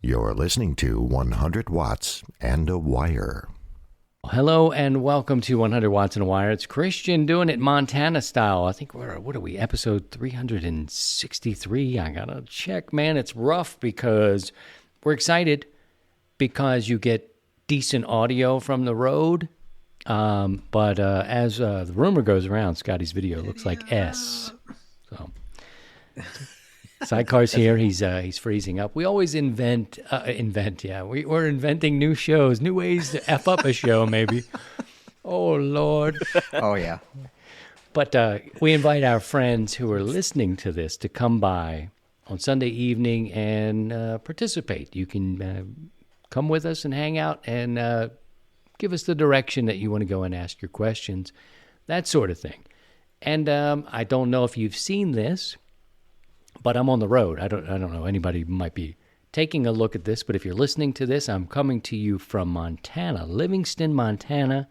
You're listening to 100 Watts and a Wire. Hello and welcome to 100 Watts and a Wire. It's Christian doing it Montana style. I think what are we, episode 363? I gotta check, man. It's rough because we're excited because you get decent audio from the road. But as the rumor goes around, Scotty's video looks like S. So Sidecar's here. He's freezing up. We always invent. Yeah, we're inventing new shows, new ways to F up a show, maybe. Oh, Lord. Oh, yeah. But we invite our friends who are listening to this to come by on Sunday evening and participate. You can come with us and hang out and give us the direction that you want to go and ask your questions, that sort of thing. And I don't know if you've seen this, but I'm on the road. I don't know. Anybody might be taking a look at this, but if you're listening to this, I'm coming to you from Montana, Livingston, Montana,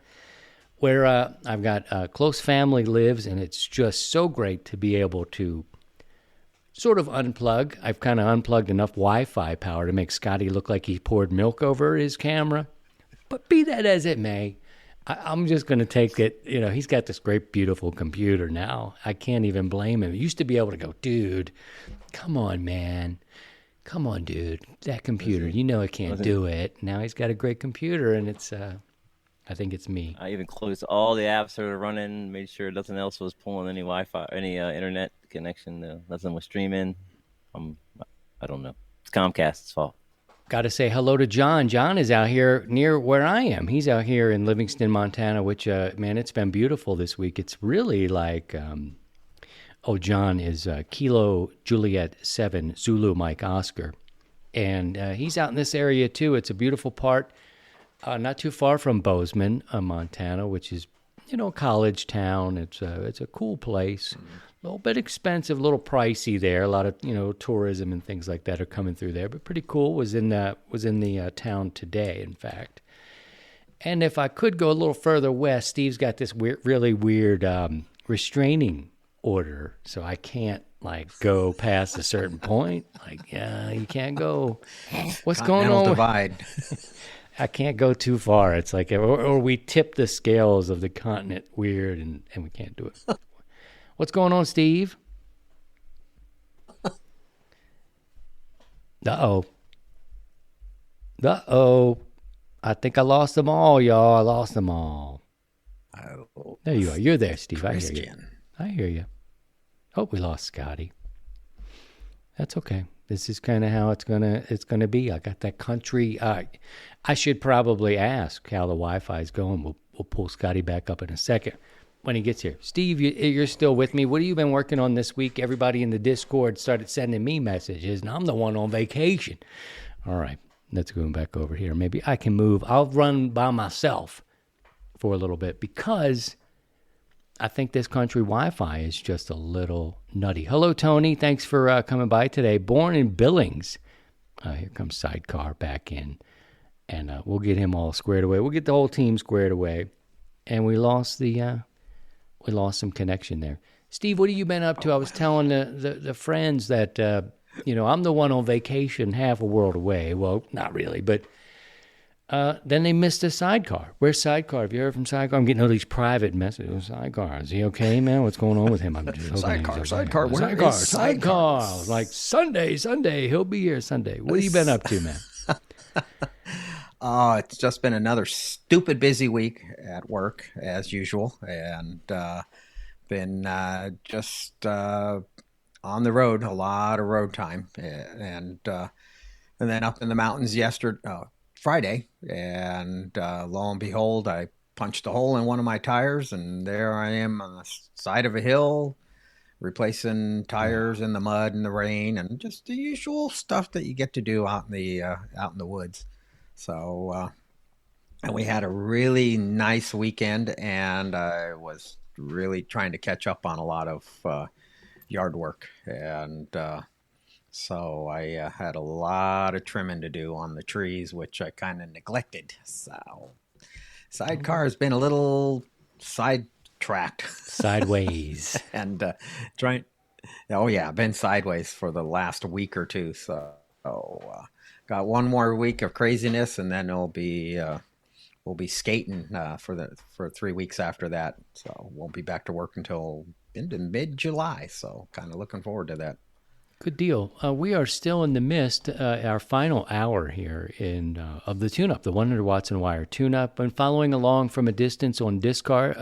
where I've got a close family lives, and it's just so great to be able to sort of unplug. I've kind of unplugged enough Wi-Fi power to make Scotty look like he poured milk over his camera. But be that as it may, I'm just going to take it. You know, he's got this great, beautiful computer now. I can't even blame him. He used to be able to go, dude, come on, man. Come on, dude. That computer, you know it can't do it. Now he's got a great computer, and it's, I think it's me. I even closed all the apps that were running, made sure nothing else was pulling any Wi-Fi, any internet connection. Nothing was streaming. I don't know. It's Comcast's fault. Got to say hello to John. John is out here near where I am. He's out here in Livingston, Montana, which, man, it's been beautiful this week. It's really like, John is Kilo Juliet 7, Zulu Mike Oscar. And he's out in this area, too. It's a beautiful part, not too far from Bozeman, Montana, which is, you know, college town. It's a cool place. A little bit expensive, a little pricey there. A lot of, you know, tourism and things like that are coming through there, but pretty cool. Was in the town today, in fact. And if I could go a little further west, Steve's got this really weird restraining order, so I can't go past a certain point. Yeah, you can't go. What's going on? Divide. I can't go too far. It's like, or we tip the scales of the continent weird, and we can't do it. What's going on, Steve? Uh-oh. I think I lost them all, y'all. I lost them all. Oh, there you are. You're there, Steve. Christian. I hear you. Oh, we lost Scotty. That's okay. This is kind of how it's gonna be. I got that country. I should probably ask how the Wi-Fi is going. We'll pull Scotty back up in a second when he gets here. Steve, you're still with me. What have you been working on this week? Everybody in the Discord started sending me messages, and I'm the one on vacation. All right, let's go back over here. Maybe I can move. I'll run by myself for a little bit because I think this country Wi-Fi is just a little nutty. Hello, Tony. Thanks for coming by today. Born in Billings. Here comes Sidecar back in, and we'll get him all squared away. We'll get the whole team squared away, and we lost some connection there. Steve, what have you been up to? I was telling the friends that, I'm the one on vacation half a world away. Well, not really, but then they missed a Sidecar. Where's Sidecar? Have you heard from Sidecar? I'm getting all these private messages. Sidecar, is he okay, man? What's going on with him? I'm just Sidecar. Like, Sunday. He'll be here Sunday. What have you been up to, man? It's just been another stupid busy week at work, as usual, and been just on the road, a lot of road time, and then up in the mountains Friday, and lo and behold, I punched a hole in one of my tires, and there I am on the side of a hill, replacing tires in the mud and the rain, and just the usual stuff that you get to do out in the woods. So, and we had a really nice weekend, and I was really trying to catch up on a lot of yard work, and so I had a lot of trimming to do on the trees, which I kind of neglected. So, Sidecar has been a little sidetracked, sideways, and been sideways for the last week or two. So, got one more week of craziness, and then we'll be skating for 3 weeks after that. So won't be back to work until into mid-July. So kind of looking forward to that. Good deal. We are still in the midst, our final hour here of the tune-up, the 100 watts and wire tune-up, and following along from a distance on Discord,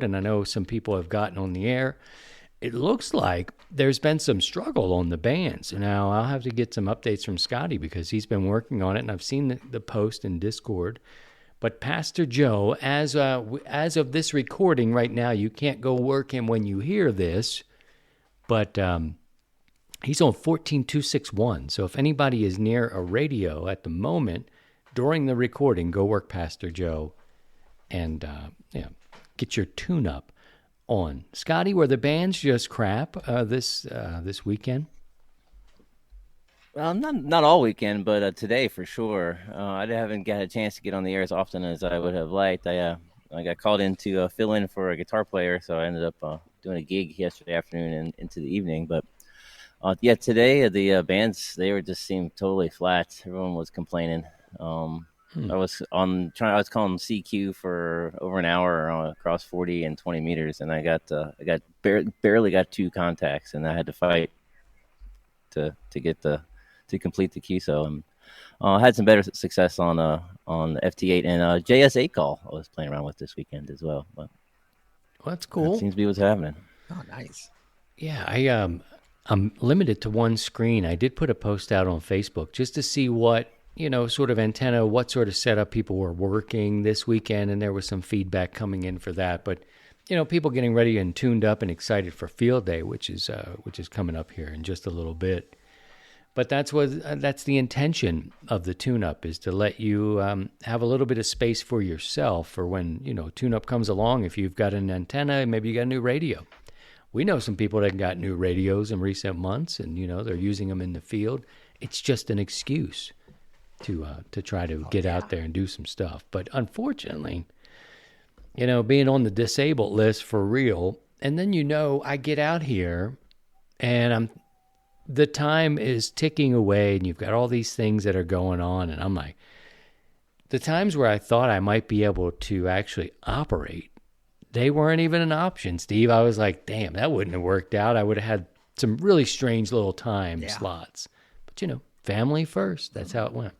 and I know some people have gotten on the air. It looks like there's been some struggle on the bands. Now, I'll have to get some updates from Scotty because he's been working on it, and I've seen the post in Discord. But Pastor Joe, as of this recording right now, you can't go work him when you hear this, but he's on 14261. So if anybody is near a radio at the moment during the recording, go work Pastor Joe and get your tune-up on. Scotty, were the bands just crap this weekend? Well, not all weekend, but today for sure. I haven't got a chance to get on the air as often as I would have liked. I got called in to fill in for a guitar player, so I ended up doing a gig yesterday afternoon and into the evening. But today the bands, they seemed totally flat. Everyone was complaining. I was calling CQ for over an hour across 40 and 20 meters, and I barely got 2 contacts, and I had to fight to complete the queue. So I had some better success on the FT8 and JS8 call I was playing around with this weekend as well. But that's cool. That seems to be what's happening. Oh, nice. Yeah, I'm limited to one screen. I did put a post out on Facebook just to see what sort of antenna, what sort of setup people were working this weekend, and there was some feedback coming in for that. But people getting ready and tuned up and excited for Field Day, which is coming up here in just a little bit. But that's the intention of the tune-up, is to let you have a little bit of space for yourself for when tune-up comes along. If you've got an antenna, maybe you got a new radio. We know some people that got new radios in recent months, and they're using them in the field. It's just an excuse to try to get out there and do some stuff. But unfortunately, being on the disabled list for real, and then I get out here and the time is ticking away, and you've got all these things that are going on, and I'm like, the times where I thought I might be able to actually operate, they weren't even an option, Steve. I was like, damn, that wouldn't have worked out. I would have had some really strange little time slots. But family first. That's how it went.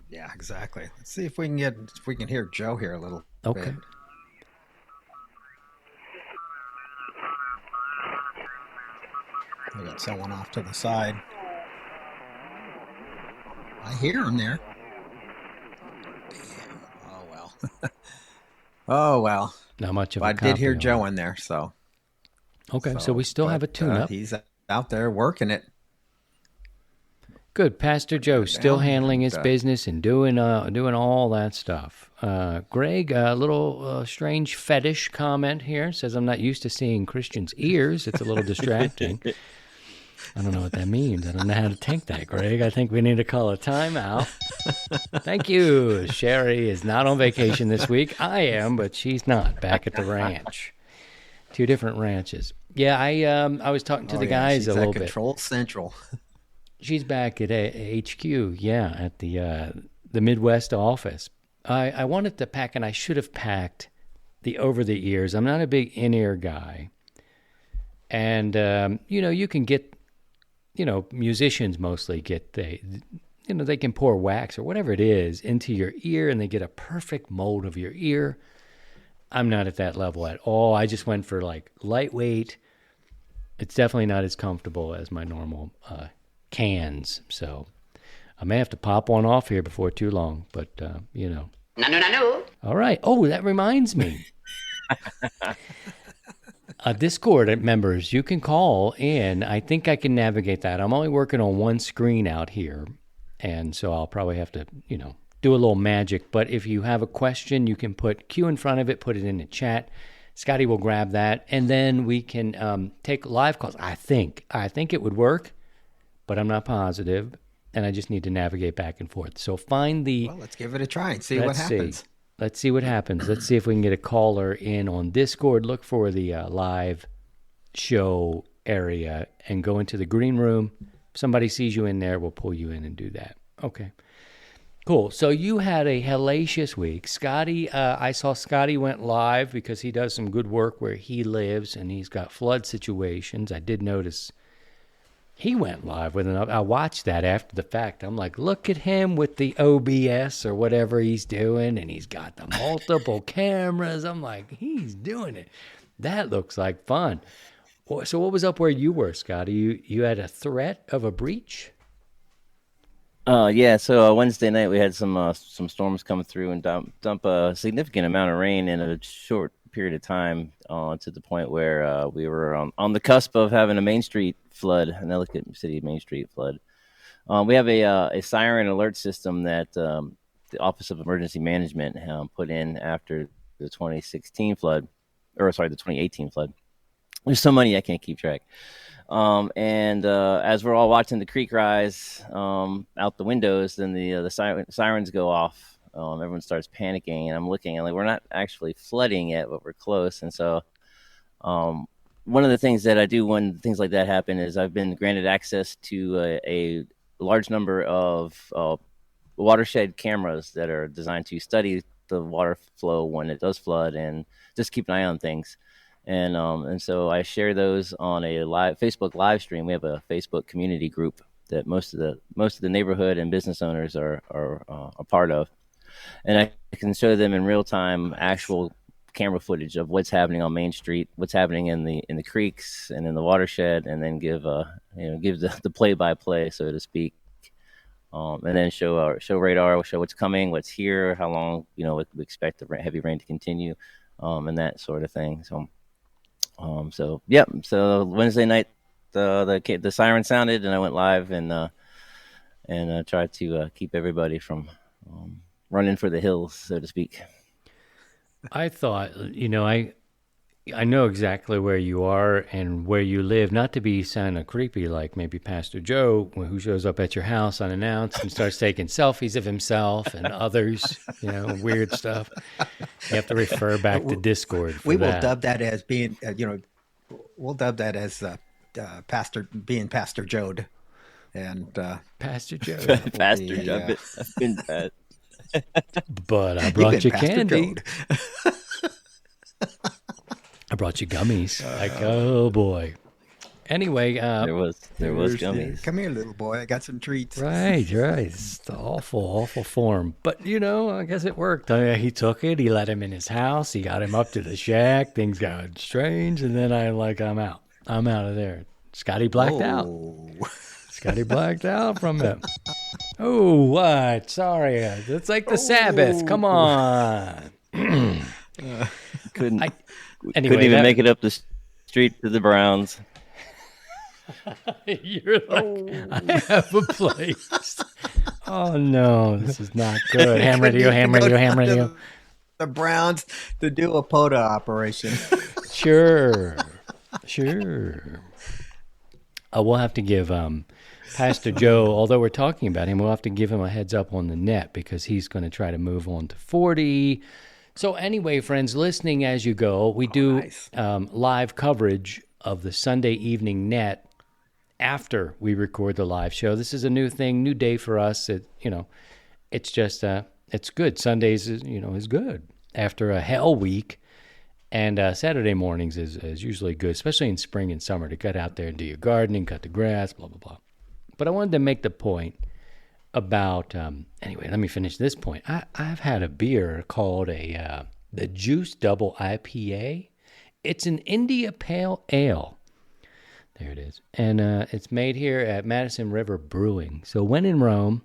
Yeah, exactly. Let's see if we can hear Joe here a little bit. We got someone off to the side. I hear him there. Damn. Oh, well. Oh, well. Not much of a I did hear Joe in there, so. Okay, so we still have a tune-up. He's out there working it. Good. Pastor Joe still handling his business and doing all that stuff. Greg, a little strange fetish comment here. Says, I'm not used to seeing Christians' ears. It's a little distracting. I don't know what that means. I don't know how to take that, Greg. I think we need to call a timeout. Thank you. Sherry is not on vacation this week. I am, but she's not, back at the ranch. 2 different ranches. Yeah, I was talking to the guys a little bit. Control Central. She's back at HQ, at the Midwest office. I wanted to pack, and I should have packed the over-the-ears. I'm not a big in-ear guy. And, you can get, musicians mostly get, they can pour wax or whatever it is into your ear, and they get a perfect mold of your ear. I'm not at that level at all. I just went for, lightweight. It's definitely not as comfortable as my normal cans, so I may have to pop one off here before too long, but No. All right. Oh, that reminds me. Discord members, you can call in. I think I can navigate that. I'm only working on one screen out here, and so I'll probably have to, do a little magic. But if you have a question, you can put Q in front of it, put it in the chat. Scotty will grab that, and then we can take live calls. I think it would work, but I'm not positive, and I just need to navigate back and forth. So well, let's give it a try and see what happens. Let's see what happens. Let's see if we can get a caller in on Discord. Look for the live show area and go into the green room, somebody sees you in there, we'll pull you in and do that. Okay. Cool. So you had a hellacious week. Scotty, I saw Scotty went live because he does some good work where he lives and he's got flood situations. I did notice he went live with I watched that after the fact. I'm like, look at him with the OBS or whatever he's doing, and he's got the multiple cameras. I'm like, he's doing it. That looks like fun. So what was up where you were, Scotty? You had a threat of a breach? Yeah. So Wednesday night we had some storms come through and dump a significant amount of rain in a short period of time, to the point where we were on the cusp of having a Main Street flood, an Ellicott City Main Street flood. We have a siren alert system that the Office of Emergency Management put in after the 2018 flood. There's so many I can't keep track. And as we're all watching the creek rise out the windows, then the sirens go off. Everyone starts panicking, and I'm looking, and like, we're not actually flooding yet, but we're close. And so one of the things that I do when things like that happen is I've been granted access to a large number of watershed cameras that are designed to study the water flow when it does flood and just keep an eye on things. And so I share those on a live Facebook live stream. We have a Facebook community group that most of the neighborhood and business owners are a part of, and I can show them in real time actual camera footage of what's happening on Main Street, what's happening in the creeks and in the watershed, and then give the play by play, so to speak, and then show radar, show what's coming, what's here, how long we expect the heavy rain to continue, and that sort of thing. So Wednesday night the siren sounded, and I went live and tried to keep everybody from running for the hills, so to speak. I thought, I know exactly where you are and where you live, not to be kind of creepy like maybe Pastor Joe, who shows up at your house unannounced and starts taking selfies of himself and others, weird stuff. You have to refer back to Discord for we will that. dub that as being, we'll dub that as Pastor Jode. And Pastor Joe. Pastor Joe. I've been bad. But I brought you candy. I brought you gummies. Oh boy. Anyway, there was gummies. Come here, little boy. I got some treats. Right. It's the awful form. But I guess it worked. He took it. He let him in his house. He got him up to the shack. Things got strange, and then I'm out. I'm out of there. Scotty blacked out. Scotty blacked out from it. Oh, what? Sorry. It's like the Sabbath. Come on. Couldn't even make it up the street to the Browns. You're like, I have a place. Oh, no. This is not good. Ham radio. The Browns to do a POTA operation. Sure. We'll have to give Pastor Joe, although we're talking about him, we'll have to give him a heads up on the net because he's going to try to move on to 40. So anyway, friends, listening as you go, we do live coverage of the Sunday evening net after we record the live show. This is a new thing, new day for us. It's just, it's good. Sundays is good after a hell week. And Saturday mornings is usually good, especially in spring and summer, to get out there and do your gardening, cut the grass, blah, blah, blah. But I wanted to make the point about, anyway, let me finish this point. I've had a beer called the Juice Double IPA. It's an India Pale Ale. There it is. And it's made here at Madison River Brewing. So when in Rome,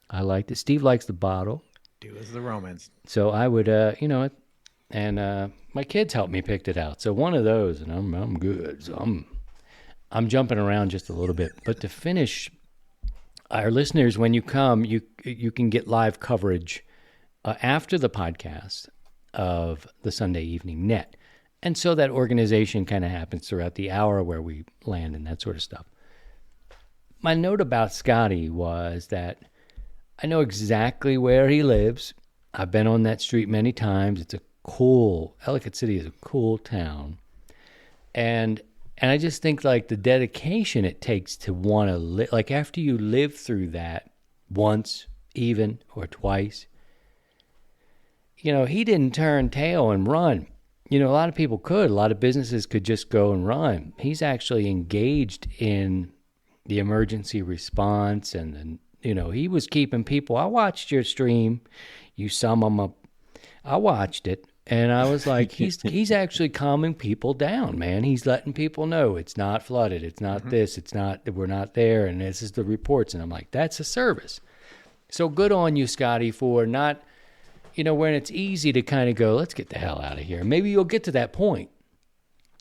I liked it. Steve likes the bottle. Do as the Romans. So I would, and my kids helped me pick it out. So one of those, and I'm good. So I'm jumping around just a little bit. But to finish, our listeners, when you come, you can get live coverage after the podcast of the Sunday Evening Net. And so that organization kind of happens throughout the hour where we land and that sort of stuff. My note about Scotty was that I know exactly where he lives. I've been on that street many times. Ellicott City is a cool town. And And I just think like the dedication it takes to want to live, like after you live through that once, even, or twice, he didn't turn tail and run. A lot of people could. A lot of businesses could just go and run. He's actually engaged in the emergency response, and he was keeping people. I watched your stream. You sum them up. I watched it, and I was like, he's actually calming people down, man. He's letting people know it's not flooded. It's not this. It's not, we're not there, and this is the reports. And I'm like, that's a service. So good on you, Scotty, for not, when it's easy to kind of go, let's get the hell out of here. Maybe you'll get to that point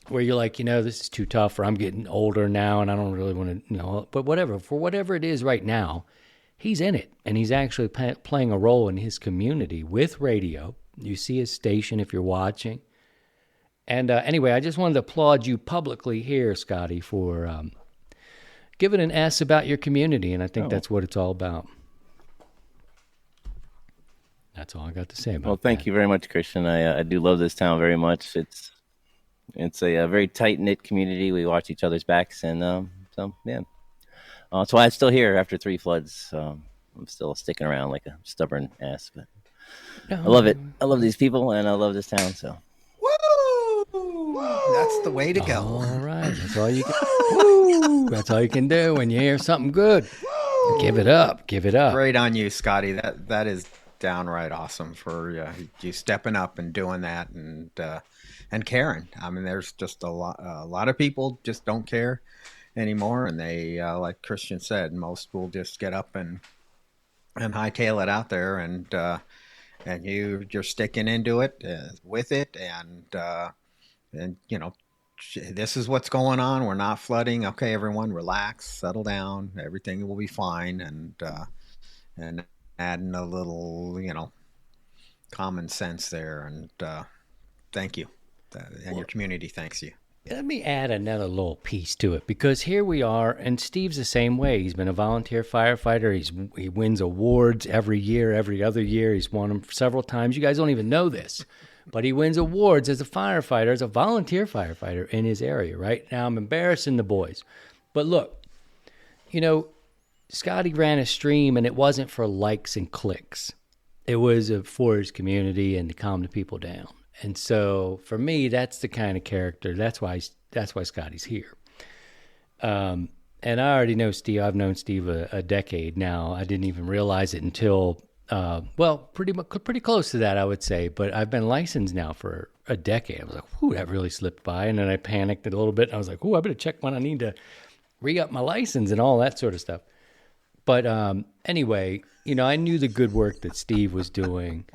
where you're like, this is too tough, or I'm getting older now and I don't really want to, but whatever. For whatever it is right now, he's in it, and he's actually playing a role in his community with radio. You see his station if you're watching. And anyway, I just wanted to applaud you publicly here, Scotty, for giving an S about your community, and I think that's what it's all about. That's all I got to say about it. Well, thank you very much, Christian. I do love this town very much. It's a very tight-knit community. We watch each other's backs, and so, yeah. That's why I'm still here after 3 floods. I'm still sticking around like a stubborn ass, but I love it. I love these people, and I love this town, so. Woo! That's the way to go. All right. That's all you can, woo! That's all you can do when you hear something good. Woo! Give it up. Give it up. Great on you, Scotty. That is downright awesome for you stepping up and doing that and caring. I mean, there's just a lot of people just don't care anymore, and they like Christian said, most will just get up and hightail it out there, and you're sticking into it with it, and this is what's going on. We're not flooding. Okay, everyone, relax, settle down. Everything will be fine, and adding a little, common sense there. And thank you. And your community thanks you. Let me add another little piece to it, because here we are, and Steve's the same way. He's been a volunteer firefighter. He wins awards every year, every other year. He's won them several times. You guys don't even know this, but he wins awards as a firefighter, as a volunteer firefighter in his area, right? Now I'm embarrassing the boys. But look, Scotty ran a stream, and it wasn't for likes and clicks. It was for his community and to calm the people down. And so for me, that's the kind of character. That's why Scotty's here. And I already know Steve. I've known Steve a decade now. I didn't even realize it until, pretty close to that, I would say. But I've been licensed now for a decade. I was like, whew, that really slipped by. And then I panicked a little bit. And I was like, I better check when I need to re-up my license and all that sort of stuff. But anyway, I knew the good work that Steve was doing.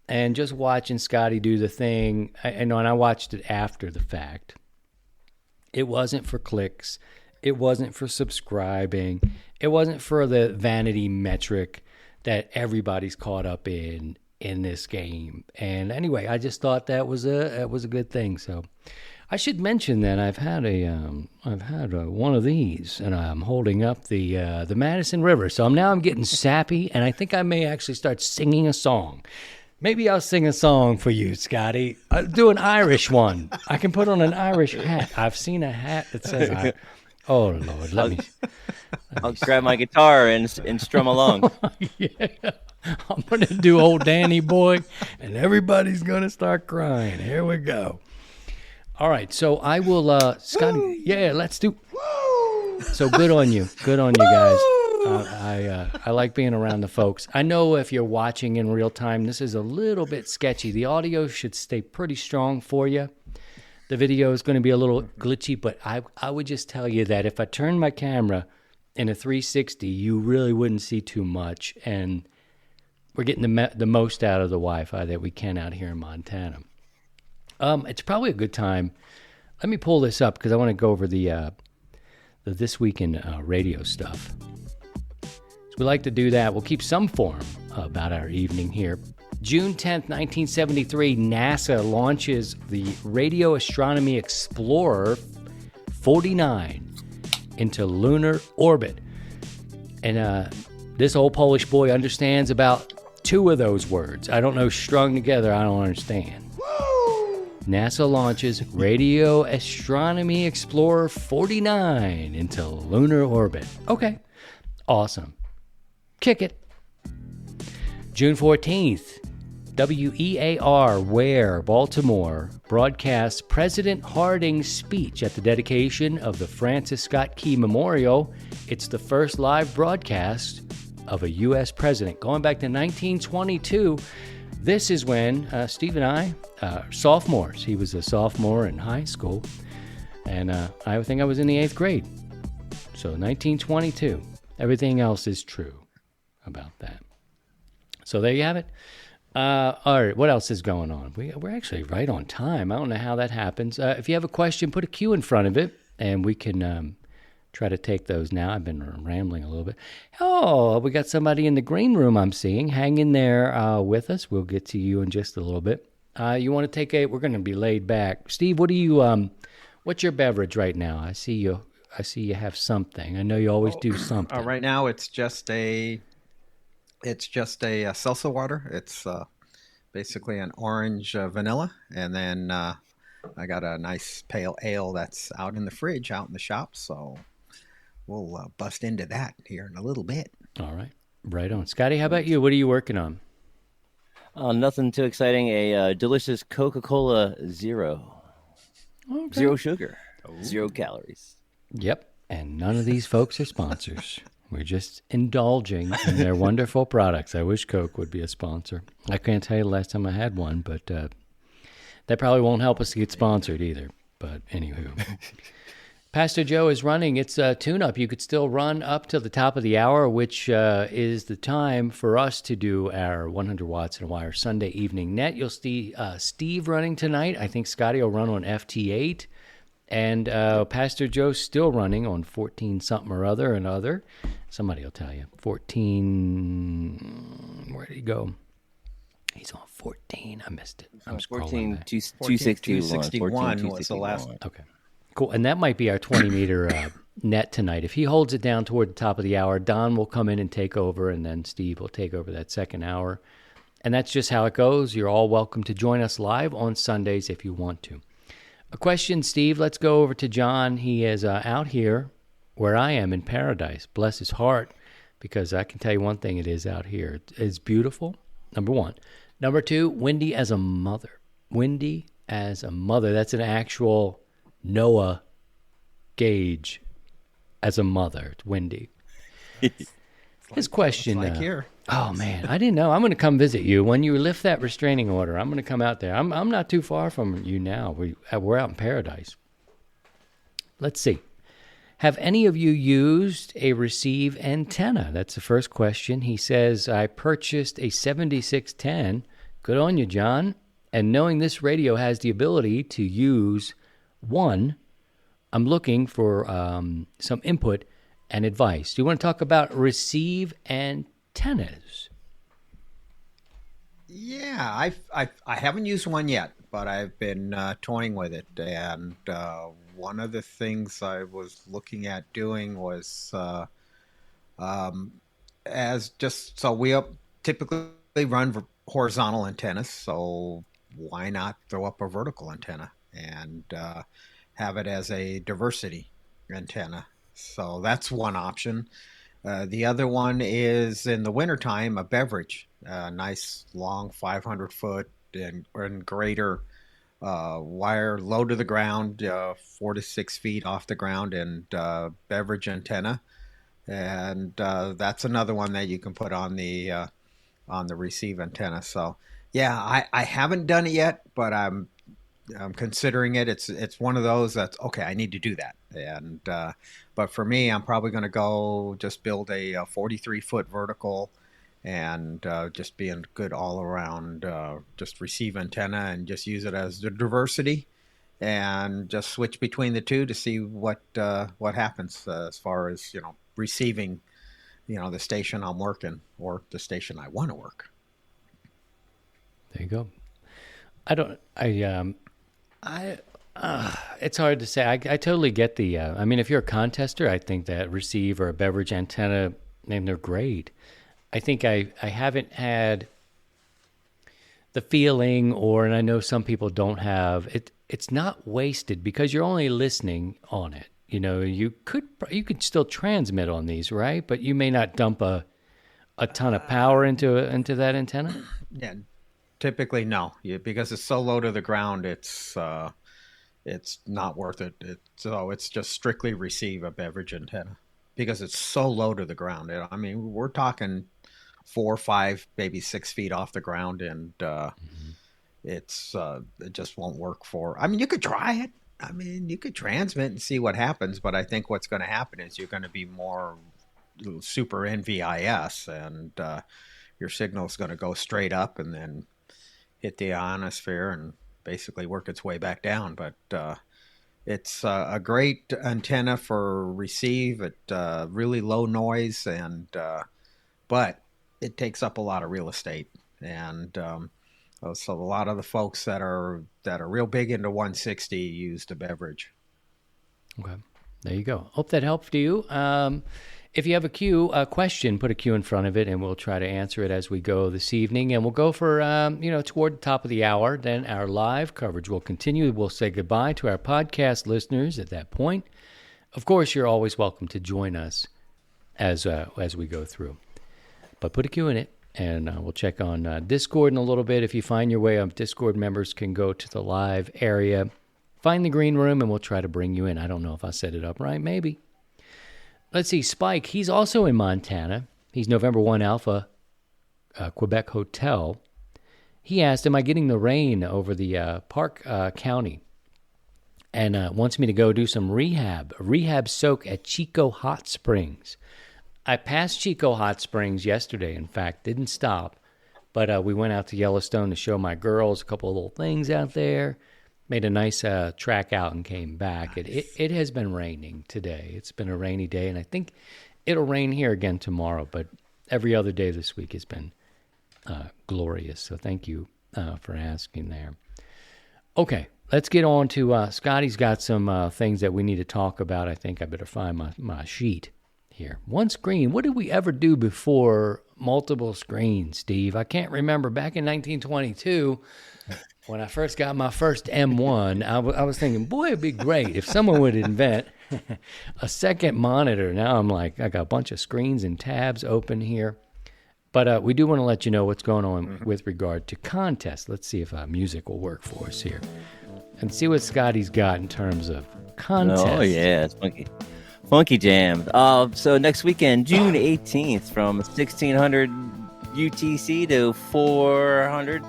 And just watching Scotty do the thing, and I watched it after the fact. It wasn't for clicks. It wasn't for subscribing. It wasn't for the vanity metric that everybody's caught up in this game. And anyway, I just thought that was a good thing. So I should mention that I've had one of these, and I'm holding up the Madison River. So I'm getting sappy, and I think I may actually start singing a song. Maybe I'll sing a song for you, Scotty. I'll do an Irish one. I can put on an Irish hat. I've seen a hat that says, oh, Lord, let me. I'll grab my guitar and strum along. Yeah. I'm going to do Old Danny Boy, and everybody's going to start crying. Here we go. All right, so I will, Scotty, woo! Yeah, let's do. Woo! So good on you. Good on you guys. I like being around the folks. I know if you're watching in real time, this is a little bit sketchy. The audio should stay pretty strong for you. The video is going to be a little glitchy, but I would just tell you that if I turned my camera in a 360, you really wouldn't see too much. And we're getting the most out of the Wi-Fi that we can out here in Montana. It's probably a good time. Let me pull this up because I want to go over the This Week in Radio stuff. We like to do that. We'll keep some form about our evening here. June 10th, 1973, NASA launches the Radio Astronomy Explorer 49 into lunar orbit. And this old Polish boy understands about 2 of those words. I don't know, strung together, I don't understand. Woo! NASA launches Radio Astronomy Explorer 49 into lunar orbit. Okay, awesome. Kick it. June 14th, WEAR, Ware, Baltimore, broadcasts President Harding's speech at the dedication of the Francis Scott Key Memorial. It's the first live broadcast of a U.S. president. Going back to 1922, this is when Steve and I, sophomores, he was a sophomore in high school, and I think I was in the 8th grade. So 1922. Everything else is true about that. So there you have it. All right, what else is going on? We're actually right on time. I don't know how that happens. If you have a question, put a Q in front of it, and we can try to take those now. I've been rambling a little bit. Oh, we got somebody in the green room I'm seeing. Hang in there with us. We'll get to you in just a little bit. You want to take we're going to be laid back. Steve, what do you, what's your beverage right now? I see you have something. I know you always do something. Right now it's just a seltzer water. It's basically an orange vanilla, and then I got a nice pale ale that's out in the fridge, out in the shop. So we'll bust into that here in a little bit. All right, right on. Scotty, how about you? What are you working on? Nothing too exciting. A delicious Coca-Cola Zero. Okay. Zero sugar. Ooh. 0 calories. Yep, and none of these folks are sponsors. We're just indulging in their wonderful products. I wish Coke would be a sponsor. I can't tell you the last time I had one, but that probably won't help us to get sponsored either. But anywho. Pastor Joe is running. It's a tune-up. You could still run up to the top of the hour, which is the time for us to do our 100 Watts in a Wire Sunday Evening Net. You'll see Steve running tonight. I think Scotty will run on FT8. And Pastor Joe's still running on 14-something or other and other. Somebody will tell you. 14, where did he go? He's on 14. I missed it. I'm scrolling. 261 was the last. Okay, cool. And that might be our 20-meter net tonight. If he holds it down toward the top of the hour, Don will come in and take over, and then Steve will take over that second hour. And that's just how it goes. You're all welcome to join us live on Sundays if you want to. A question, Steve. Let's go over to John. He is out here where I am in paradise. Bless his heart, because I can tell you one thing, it is out here. It's beautiful, number one. Number two, windy as a mother. Windy as a mother. That's an actual NOAA gauge as a mother. It's windy. His question. Like here. Oh, man, I didn't know. I'm going to come visit you. When you lift that restraining order, I'm going to come out there. I'm not too far from you now. We're out in paradise. Let's see. Have any of you used a receive antenna? That's the first question. He says, I purchased a 7610. Good on you, John. And knowing this radio has the ability to use one, I'm looking for some input and advice. Do you want to talk about receive antennas? Yeah, I haven't used one yet, but I've been toying with it. And one of the things I was looking at doing was we typically run horizontal antennas, so why not throw up a vertical antenna and have it as a diversity antenna? So that's one option. The other one is in the wintertime, a beverage, nice long 500-foot and greater wire low to the ground, 4 to 6 feet off the ground, and beverage antenna. And that's another one that you can put on the receive antenna. So yeah, I haven't done it yet, but I'm considering it. It's one of those that's okay. I need to do that, and but for me, I'm probably going to go just build a 43-foot vertical, and just be a good all around just receive antenna, and just use it as the diversity, and just switch between the two to see what happens as far as receiving, the station I'm working or the station I want to work. There you go. It's hard to say. I totally get the, if you're a contester, I think that receive or a beverage antenna, and they're great. I think I haven't had the feeling, and I know some people don't have it. It's not wasted because you're only listening on it. You could still transmit on these, right? But you may not dump a ton of power into that antenna. Yeah, typically no, because it's so low to the ground. It's not worth it. It's just strictly receive a beverage antenna because it's so low to the ground. I mean, we're talking 4, 5, maybe 6 feet off the ground, and it just won't work for. I mean, you could try it. I mean, you could transmit and see what happens, but I think what's going to happen is you're going to be more super NVIS, and your signal is going to go straight up and then hit the ionosphere and basically work its way back down. But it's a great antenna for receive at really low noise, and but it takes up a lot of real estate, and so a lot of the folks that are real big into 160 use the beverage. Okay, there you go. Hope that helped you. If you have a question, put a Q in front of it, and we'll try to answer it as we go this evening. And we'll go for, toward the top of the hour. Then our live coverage will continue. We'll say goodbye to our podcast listeners at that point. Of course, you're always welcome to join us as we go through. But put a Q in it, and we'll check on Discord in a little bit. If you find your way up, Discord members can go to the live area, find the green room, and we'll try to bring you in. I don't know if I set it up right. Maybe. Let's see, Spike, he's also in Montana. He's November 1 Alpha, Quebec Hotel. He asked, am I getting the rain over the Park County? And wants me to go do some rehab soak at Chico Hot Springs. I passed Chico Hot Springs yesterday, in fact, didn't stop. But we went out to Yellowstone to show my girls a couple of little things out there. Made a nice track out and came back. Nice. It has been raining today. It's been a rainy day, and I think it'll rain here again tomorrow. But every other day this week has been glorious. So thank you for asking there. Okay, let's get on to Scotty's got some things that we need to talk about. I think I better find my sheet here. One screen. What did we ever do before multiple screens, Steve? I can't remember. Back in 1922... when I first got my first M1, I was thinking, boy, it'd be great if someone would invent a second monitor. Now I'm like, I got a bunch of screens and tabs open here. But we do want to let you know what's going on with regard to contests. Let's see if music will work for us here. And see what Scotty's got in terms of contests. Oh, yeah, it's funky. Funky jam. So next weekend, June 18th, from 1600 UTC to 400.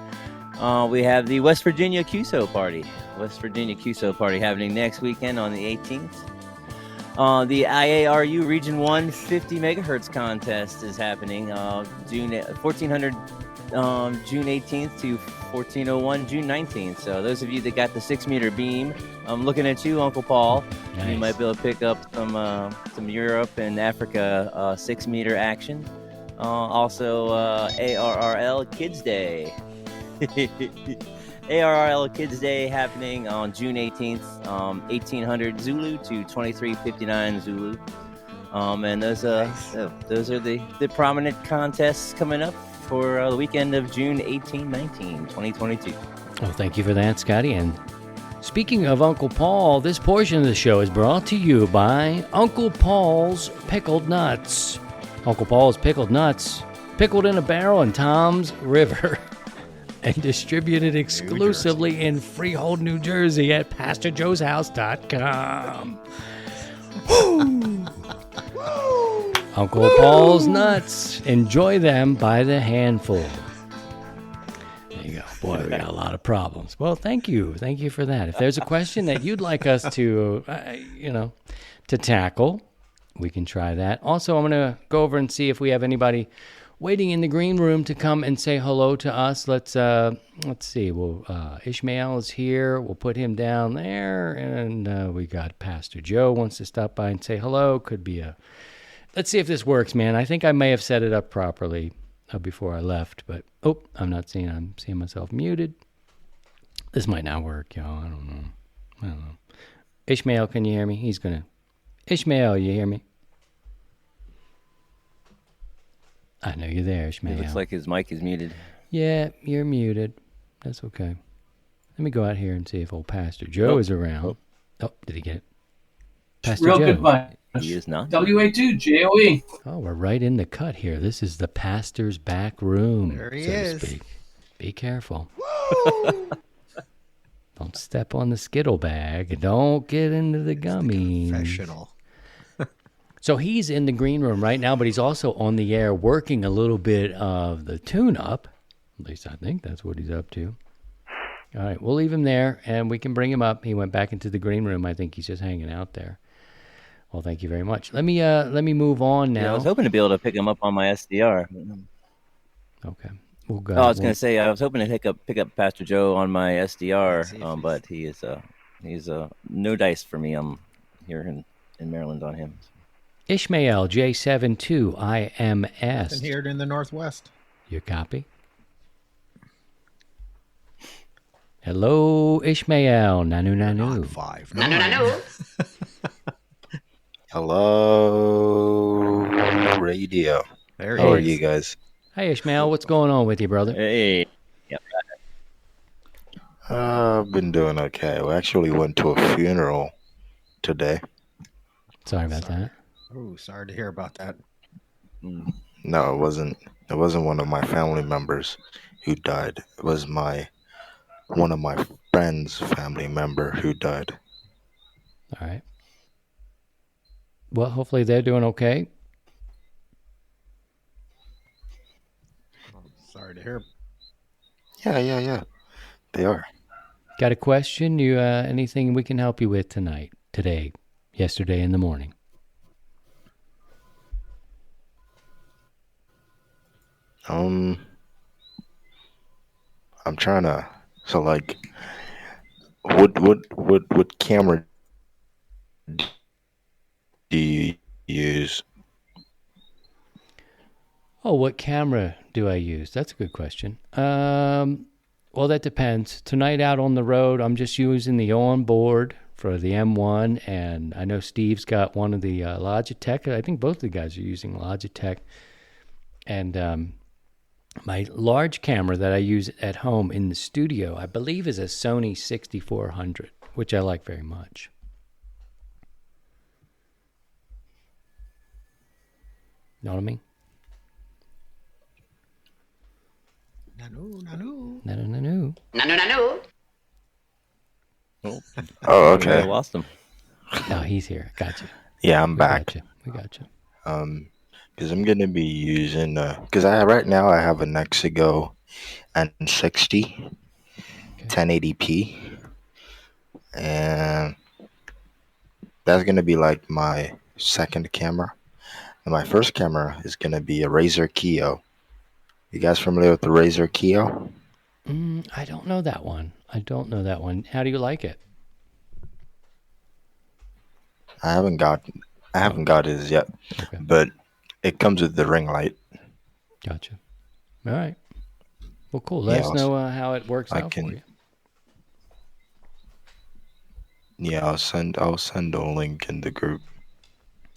We have the West Virginia QSO party. Happening next weekend on the 18th. The IARU Region 1 50 megahertz contest is happening June 1400 June 18th to 1401 June 19th. So those of you that got the 6-meter beam, I'm looking at you, Uncle Paul. Nice. You might be able to pick up some Europe and Africa 6-meter action. Also ARRL Kids Day. ARRL Kids Day happening on June 18th, 1800 Zulu to 2359 Zulu. And those are the prominent contests coming up for the weekend of June 18-19, 2022. Well, thank you for that, Scotty. And speaking of Uncle Paul, this portion of the show is brought to you by Uncle Paul's Pickled Nuts. Uncle Paul's Pickled Nuts, pickled in a barrel in Tom's River. And distributed exclusively in Freehold, New Jersey at PastorJoe'sHouse.com. Uncle Paul's Nuts. Enjoy them by the handful. There you go. Boy, we got a lot of problems. Well, thank you. Thank you for that. If there's a question that you'd like us to, to tackle, we can try that. Also, I'm going to go over and see if we have anybody waiting in the green room to come and say hello to us. Let's see. Well, Ishmael is here. We'll put him down there, and we got Pastor Joe wants to stop by and say hello. Could be Let's see if this works, man. I think I may have set it up properly before I left, but I'm seeing myself muted. This might not work, y'all. I don't know. Ishmael, can you hear me? Ishmael, you hear me? I know you're there, Ishmael. It looks like his mic is muted. Yeah, you're muted. That's okay. Let me go out here and see if old Pastor Joe is around. Oh, did he get it? Pastor Real Joe. good bunch. He is not. WA2 JOE. Oh, we're right in the cut here. This is the pastor's back room, There he so is. to speak. Be careful. Don't step on the Skittle bag. Don't get into the gummies. Professional. So he's in the green room right now, but he's also on the air working a little bit of the tune-up. At least I think that's what he's up to. All right, we'll leave him there, and we can bring him up. He went back into the green room. I think he's just hanging out there. Well, thank you very much. Let me move on now. Yeah, I was hoping to be able to pick him up on my SDR. Okay, we'll go. I was going to say I was hoping to pick up Pastor Joe on my SDR, but he's no dice for me. I'm here in Maryland on him. Ishmael J72IMS. And here in the Northwest. Your copy. Hello, Ishmael. Nanu. 5. No. Hello, radio. There How are he is. you guys? Hey, Ishmael. What's going on with you, brother? Hey, yep. I've been doing okay. We actually went to a funeral today. Sorry about that. Oh, sorry to hear about that. No, it wasn't. It wasn't one of my family members who died. It was one of my friend's family member who died. All right. Well, hopefully they're doing okay. Sorry to hear. Yeah. They are. Got a question? You anything we can help you with today, yesterday in the morning? I'm trying to. So like, what camera do you use? Oh, what camera do I use? That's a good question. Well, that depends. Tonight out on the road, I'm just using the onboard for the M1, and I know Steve's got one of the Logitech. I think both of the guys are using Logitech. And my large camera that I use at home in the studio, I believe is a Sony 6400, which I like very much. Know what I mean? Nanu. No. Oh, I okay. lost him. No, he's here. Gotcha. Yeah, I'm back. We got you. Because I'm gonna be using because right now I have a Nexigo N60 1080p, and that's gonna be like my second camera. And my first camera is gonna be a Razer Kio. You guys familiar with the Razer Kio? I don't know that one. How do you like it? I haven't got it yet, Okay. but it comes with the ring light. Gotcha. All right. Well, cool. Let us know how it works out for you. Yeah, I'll send a link in the group.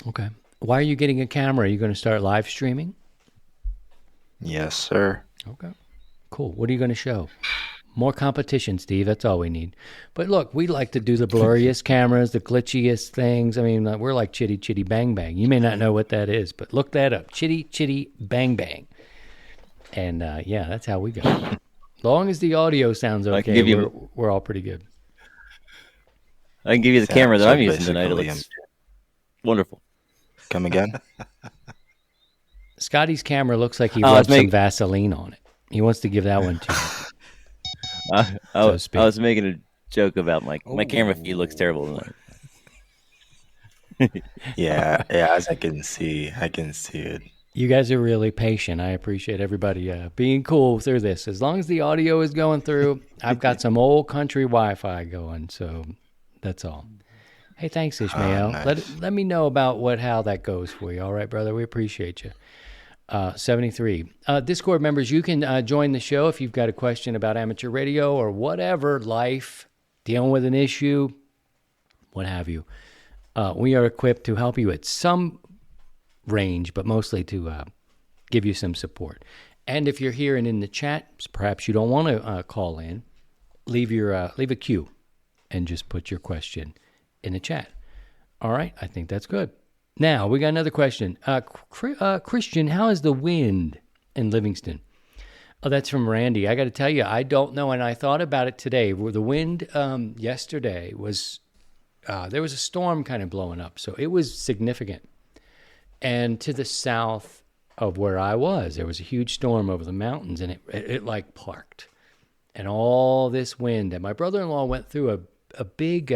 Okay. Why are you getting a camera? Are you going to start live streaming? Yes, sir. Okay. Cool. What are you going to show? More competition, Steve. That's all we need. But look, we like to do the blurriest cameras, the glitchiest things. I mean, we're like Chitty Chitty Bang Bang. You may not know what that is, but look that up. Chitty Chitty Bang Bang. And yeah, that's how we go. As long as the audio sounds okay, we're all pretty good. I can give you the camera that I'm using tonight. It looks wonderful. Come again? Scotty's camera looks like he rubbed some Vaseline on it. He wants to give that one to you. I was making a joke about my camera feed looks terrible tonight. Yeah, as I can see it. You guys are really patient. I appreciate everybody being cool through this. As long as the audio is going through, I've got some old country Wi-Fi going, so that's all. Hey, thanks, Ishmael. Nice. Let me know about how that goes for you. All right, brother? We appreciate you. 73. Discord members, you can join the show if you've got a question about amateur radio or whatever, life, dealing with an issue, what have you. We are equipped to help you at some range, but mostly to give you some support. And if you're here and in the chat, perhaps you don't want to call in, leave a cue and just put your question in the chat. All right, I think that's good. Now, we got another question. Christian, how is the wind in Livingston? Oh, that's from Randy. I got to tell you, I don't know, and I thought about it today. The wind yesterday was, there was a storm kind of blowing up, so it was significant. And to the south of where I was, there was a huge storm over the mountains, and it like parked. And all this wind, and my brother-in-law went through a big...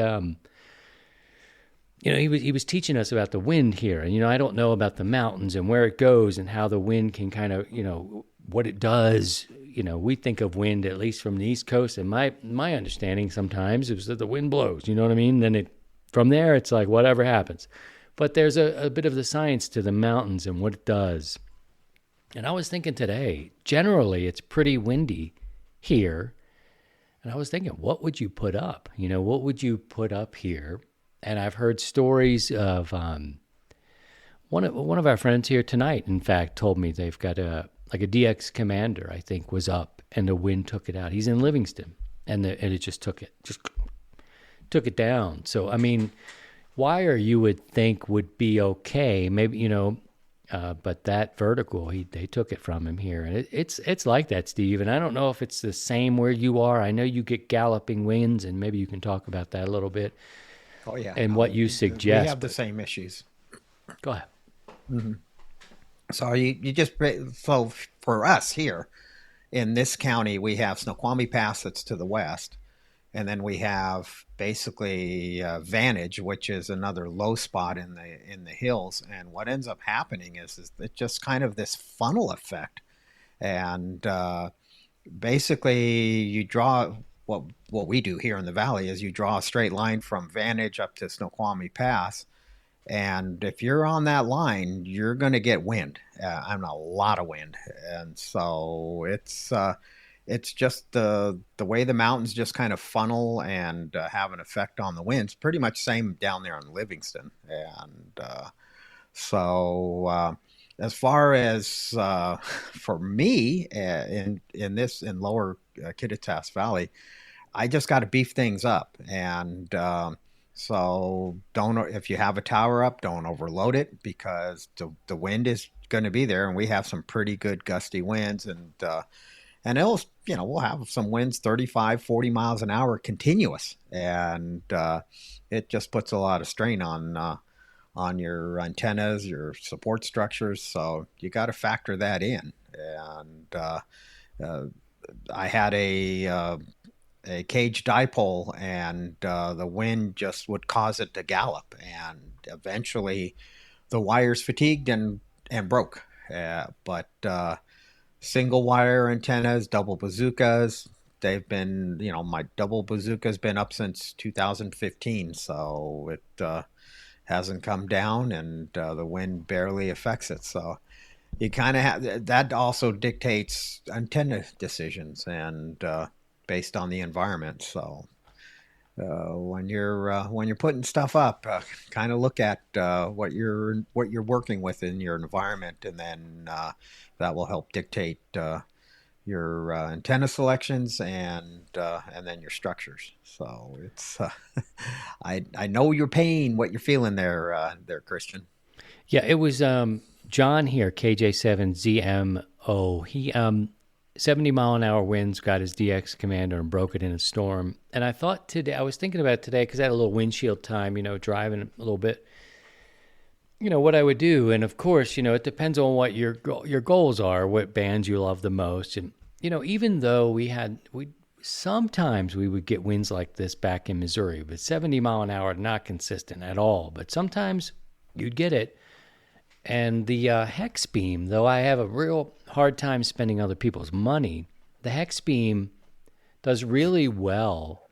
he was teaching us about the wind here. And, I don't know about the mountains and where it goes and how the wind can kind of, what it does. We think of wind, at least from the East Coast. And my understanding sometimes is that the wind blows, you know what I mean? Then from there, it's like whatever happens. But there's a bit of the science to the mountains and what it does. And I was thinking today, generally, it's pretty windy here. And I was thinking, what would you put up? What would you put up here? And I've heard stories of one of our friends here tonight, in fact, told me they've got a DX Commander, I think, was up, and the wind took it out. He's in Livingston, and it just took it down. So, I mean, wire you would think would be okay, maybe, but that vertical, they took it from him here. And it's like that, Steve, and I don't know if it's the same where you are. I know you get galloping winds, and maybe you can talk about that a little bit. Oh, yeah. And what you suggest. We have the same issues. Go ahead. Mm-hmm. So for us here in this county, we have Snoqualmie Pass that's to the west. And then we have basically Vantage, which is another low spot in the hills. And what ends up happening is it's just kind of this funnel effect. And basically you draw... What we do here in the valley is you draw a straight line from Vantage up to Snoqualmie Pass, and if you're on that line, you're going to get wind. A lot of wind, and so it's just the way the mountains just kind of funnel and have an effect on the winds. Pretty much same down there in Livingston, and as far as for me in lower Kittitas Valley, I just got to beef things up. And so if you have a tower up, don't overload it, because the wind is going to be there. And we have some pretty good gusty winds, and we'll have some winds 35, 40 miles an hour continuous. And it just puts a lot of strain on your antennas, your support structures. So you got to factor that in. And I had a cage dipole, and the wind just would cause it to gallop, and eventually the wires fatigued and broke. But single wire antennas, double bazookas, they've been, my double bazooka's been up since 2015, so it hasn't come down, and the wind barely affects it. So you kind of have that. Also dictates antenna decisions, and based on the environment. So when you're putting stuff up, kind of look at what you're working with in your environment, and then that will help dictate your antenna selections and then your structures. So it's I know your pain, what you're feeling there, Christian. Yeah, it was John here, KJ7ZMO. He 70 mile an hour winds got his DX Commander and broke it in a storm. And I thought today, I was thinking about it today because I had a little windshield time, driving a little bit. What I would do, and of course, it depends on what your goals are, what bands you love the most. And even though sometimes we would get winds like this back in Missouri, but 70 mile an hour, not consistent at all. But sometimes you'd get it. And the hex beam, though I have a real hard time spending other people's money, the hex beam does really well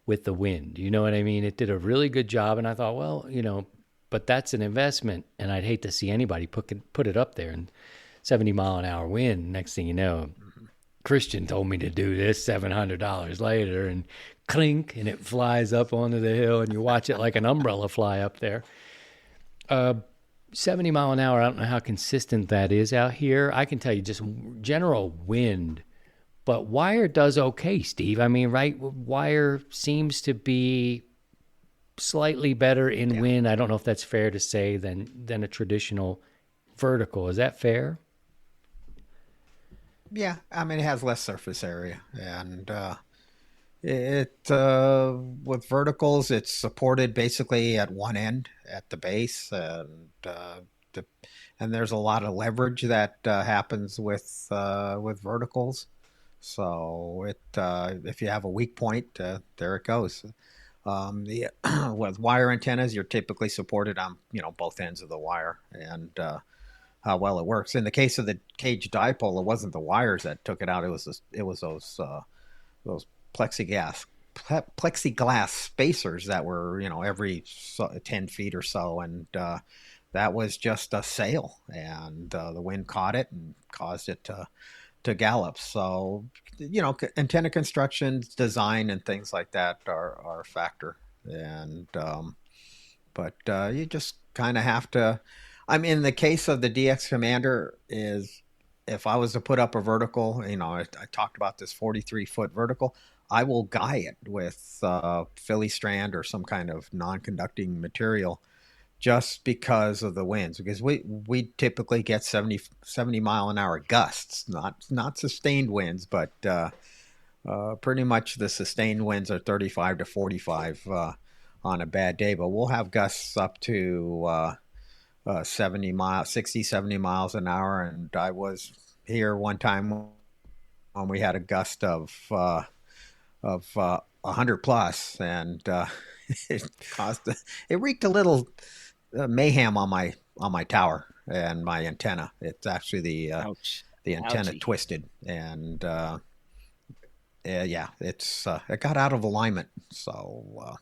with the wind. You know what I mean? It did a really good job, and I thought, well, but that's an investment, and I'd hate to see anybody put it up there and 70 mile an hour wind. Next thing you know, Christian told me to do this $700 later, and clink, and it flies up onto the hill, and you watch it like an umbrella fly up there. 70 mile an hour, I don't know how consistent that is out here. I can tell you just general wind, but wire does okay, Steve. I mean, right? Wire seems to be slightly better in wind. I don't know if that's fair to say than a traditional vertical. Is that fair? Yeah, I mean, it has less surface area, and it with verticals, it's supported basically at one end at the base, the, and there's a lot of leverage that happens with verticals. So if you have a weak point, there it goes. The with wire antennas, you're typically supported on both ends of the wire, and how well it works. In the case of the cage dipole, it wasn't the wires that took it out. It was those plexiglass spacers that were every 10 feet or so, and that was just a sail, and the wind caught it and caused it to gallop. So antenna construction, design, and things like that are a factor, and but you just kind of have to. I mean, in the case of the DX Commander, is if I was to put up a vertical, I talked about this 43-foot vertical, I will guy it with Philly strand or some kind of non-conducting material, just because of the winds. Because we typically get 70 mile an hour gusts, not sustained winds, but pretty much the sustained winds are 35 to 45 on a bad day. But we'll have gusts up to 70 miles an hour. And I was here one time when we had a gust of 100 plus, and it wreaked a little mayhem on my tower and my antenna. It's actually the antenna twisted, and it got out of alignment. So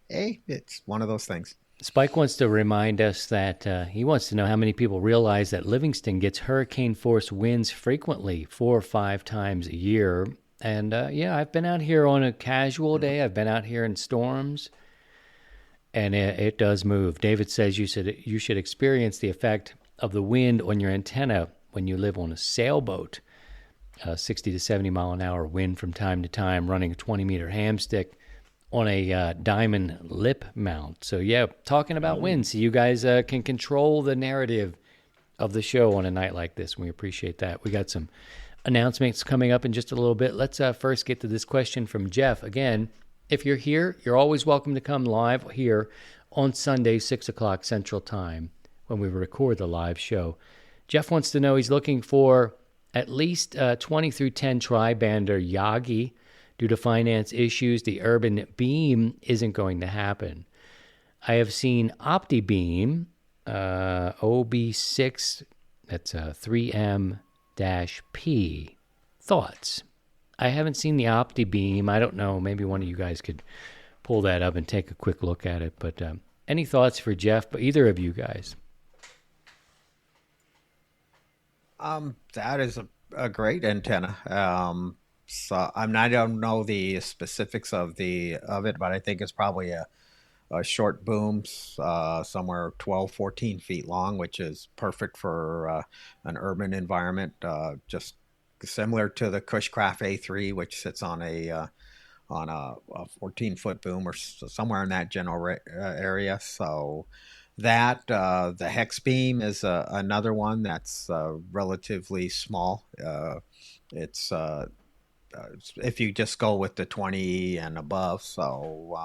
it's one of those things. Spike wants to remind us that he wants to know how many people realize that Livingston gets hurricane-force winds frequently, 4 or 5 times a year. And I've been out here on a casual day. I've been out here in storms, and it does move. David says you should experience the effect of the wind on your antenna when you live on a sailboat. 60 to 70 mile an hour wind from time to time, running a 20-meter hamstick on a diamond lip mount. So talking about wind, so you guys can control the narrative of the show on a night like this. We appreciate that. We got some announcements coming up in just a little bit. Let's first get to this question from Jeff. Again, if you're here, you're always welcome to come live here on Sunday, 6 o'clock Central Time, when we record the live show. Jeff wants to know, he's looking for at least 20 through 10 tri-bander Yagi. Due to finance issues, the Urban Beam isn't going to happen. I have seen OptiBeam, OB6, that's 3M-P. Thoughts? I haven't seen the OptiBeam. I don't know. Maybe one of you guys could pull that up and take a quick look at it. But any thoughts for Jeff? But either of you guys? That is a great antenna. So I don't know the specifics of it, but I think it's probably a short boom, somewhere 12, 14 feet long, which is perfect for an urban environment. Just similar to the Cushcraft A3, which sits on a 14-foot boom or somewhere in that general area. So that the hex beam is another one that's relatively small. It's if you just go with the 20 and above. So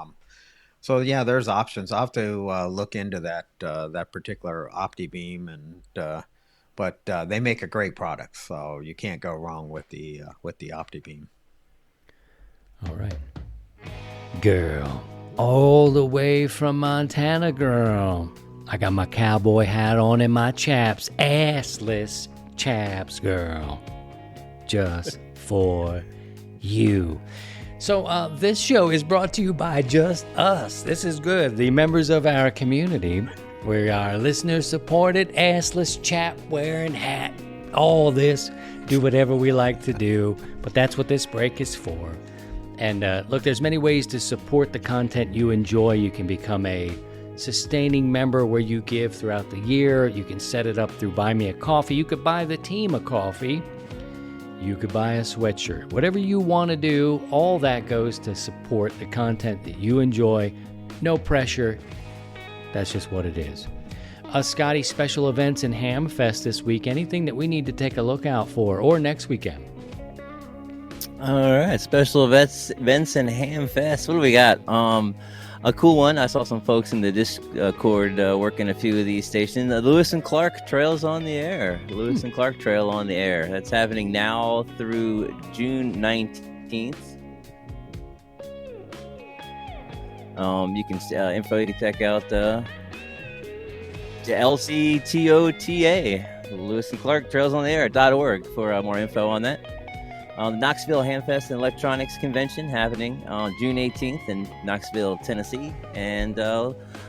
there's options. I'll have to look into that particular OptiBeam, and but they make a great product, so you can't go wrong with the OptiBeam. All right, girl, all the way from Montana, girl. I got my cowboy hat on and my chaps, assless chaps, girl, just for you. So this show is brought to you by just us. This is good. The members of our community. We are listener-supported, assless chap-wearing hat. All this. Do whatever we like to do. But that's what this break is for. And look, there's many ways to support the content you enjoy. You can become a sustaining member where you give throughout the year. You can set it up through Buy Me a Coffee. You could buy the team a coffee. You could buy a sweatshirt. Whatever you want to do, all that goes to support the content that you enjoy. No pressure. That's just what it is. Scotty, special events in Hamfest this week. Anything that we need to take a look out for, or next weekend? All right, special events in Hamfest. What do we got? A cool one. I saw some folks in the Discord working a few of these stations. The Lewis and Clark Trails on the Air. Lewis and Clark Trail on the Air. That's happening now through June 19th. You can info. You can check out the LCTOTA, Lewis and Clark Trails on the Air.org for more info on that. The Knoxville Hamfest and Electronics Convention happening on June 18th in Knoxville, Tennessee. And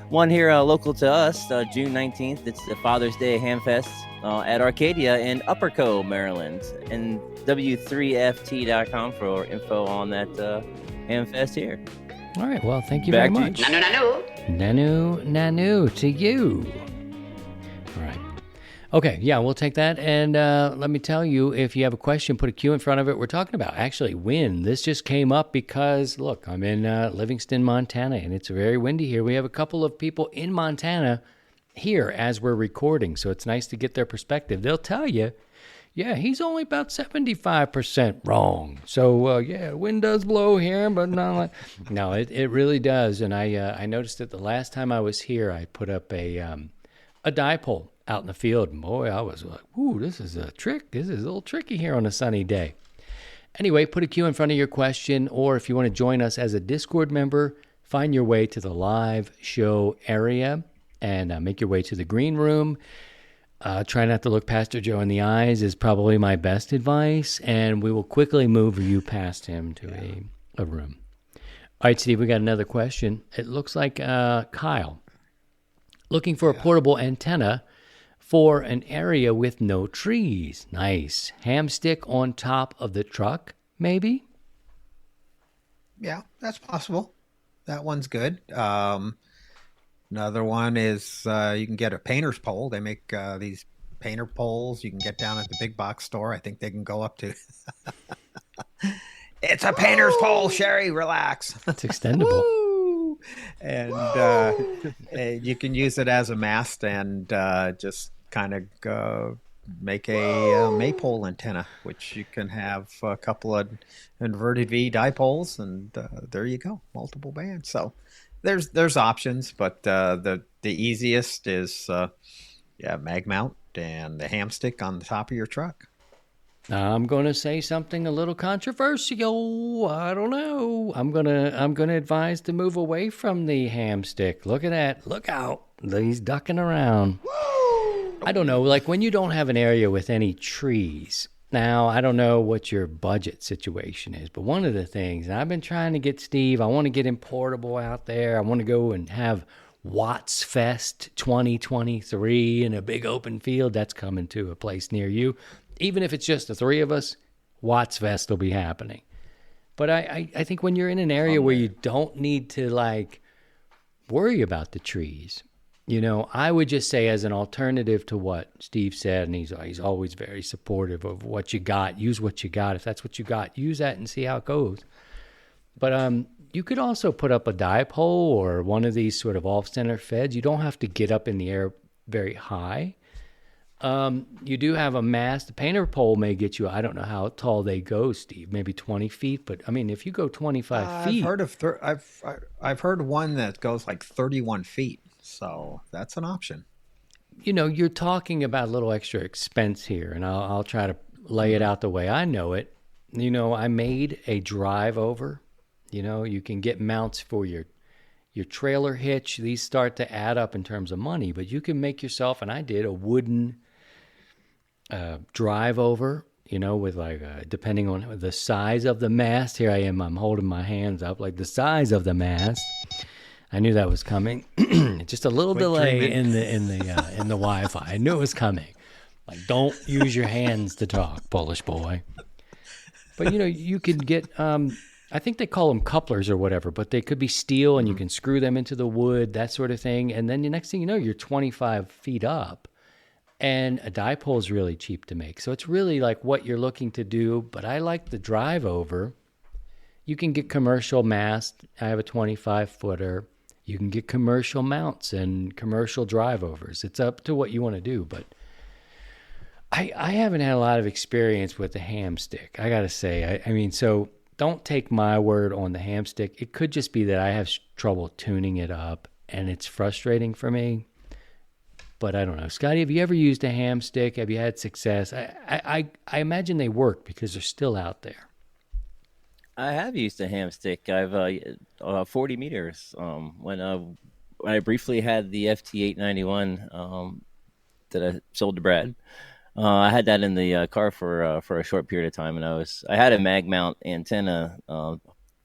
one here local to us, June 19th, it's the Father's Day Hamfest at Arcadia in Upperco, Maryland. And W3FT.com for info on that Hamfest here. All right, well, thank you very much. Nanu to you. All right. Okay, yeah, we'll take that. And let me tell you, if you have a question, put a Q in front of it. We're talking about actually wind. This just came up because, look, I'm in Livingston, Montana, and it's very windy here. We have a couple of people in Montana here as we're recording, so it's nice to get their perspective. They'll tell you, yeah, he's only about 75% wrong. So, yeah, wind does blow here, but not like... No, it really does. And I noticed that the last time I was here, I put up a dipole out in the field, and boy, I was like, ooh, this is a trick. This is a little tricky here on a sunny day. Anyway, put a Q in front of your question, or if you want to join us as a Discord member, find your way to the live show area and make your way to the green room. Try not to look Pastor Joe in the eyes is probably my best advice, and we will quickly move you past him to a room. All right, Steve, we got another question. It looks like Kyle, looking for a portable antenna for an area with no trees. Nice. Hamstick on top of the truck, maybe? Yeah, that's possible. That one's good. Another one is you can get a painter's pole. They make these painter poles you can get down at the big box store. I think they can go up to... It's a painter's pole, Sherry. Relax. It's extendable. And you can use it as a mast and just kind of make a maypole antenna, which you can have a couple of inverted V dipoles, and there you go, multiple bands. So there's options, but the easiest is mag mount and the hamstick on the top of your truck. I'm going to say something a little controversial. I don't know. I'm gonna advise to move away from the hamstick. Look at that. Look out. He's ducking around. I don't know. Like when you don't have an area with any trees. Now, I don't know what your budget situation is, but one of the things, and I've been trying to get Steve, I want to get him portable out there. I want to go and have Watts Fest 2023 in a big open field. That's coming to a place near you. Even if it's just the three of us, Watts Fest will be happening. But I think when you're in an area where you don't need to like worry about the trees, you know, I would just say as an alternative to what Steve said, and he's always very supportive of what you got. Use what you got. If that's what you got, use that and see how it goes. But you could also put up a dipole or one of these sort of off-center feds. You don't have to get up in the air very high. You do have a mast. The painter pole may get you, I don't know how tall they go, Steve, maybe 20 feet. But I mean, if you go 25 feet. I've heard one that goes like 31 feet. So that's an option. You know, you're talking about a little extra expense here, and I'll try to lay it out the way I know it. You know, I made a drive over. You know, you can get mounts for your trailer hitch. These start to add up in terms of money, but you can make yourself, and I did, a wooden drive over, you know, with like, depending on the size of the mast. Here I am, I'm holding my hands up, like the size of the mast. I knew that was coming. Just a little delay in the Wi-Fi. I knew it was coming. Like, don't use your hands to talk, Polish boy. But you know, you could get I think they call them couplers or whatever, but they could be steel and you can screw them into the wood, that sort of thing. And then the next thing you know, you're 25 feet up. And a dipole is really cheap to make. So it's really like what you're looking to do. But I like the drive over. You can get commercial mast. I have a 25-footer. You can get commercial mounts and commercial drive overs. It's up to what you want to do. But I haven't had a lot of experience with the ham stick, I got to say. I mean, so don't take my word on the ham stick. It could just be that I have trouble tuning it up, and it's frustrating for me. But I don't know. Scotty, have you ever used a ham stick? Have you had success? I imagine they work because they're still out there. I have used a ham stick. I've 40 meters. When I briefly had the FT891 that I sold to Brad, I had that in the car for a short period of time, and I had a mag mount antenna